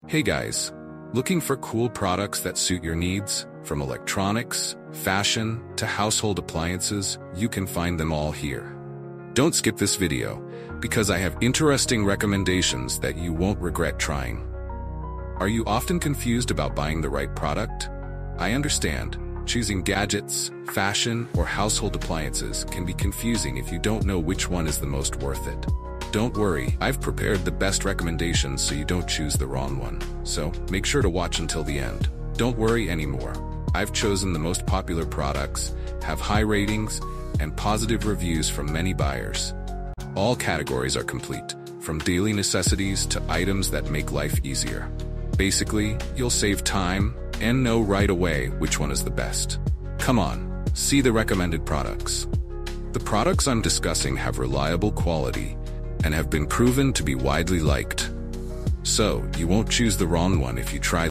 Hey guys, looking for cool products that suit your needs? From electronics, fashion, to household appliances, you can find them all here. Don't skip this video, because I have interesting recommendations that you won't regret trying. Are you often confused about buying the right product? I understand. Choosing gadgets, fashion, or household appliances can be confusing if you don't know which one is the most worth it. Don't worry, I've prepared the best recommendations so you don't choose the wrong one. So, make sure to watch until the end. Don't worry anymore. I've chosen the most popular products, have high ratings, and positive reviews from many buyers. All categories are complete, from daily necessities to items that make life easier. Basically, you'll save time and know right away which one is the best. Come on, see the recommended products. The products I'm discussing have reliable quality and have been proven to be widely liked. So, you won't choose the wrong one if you try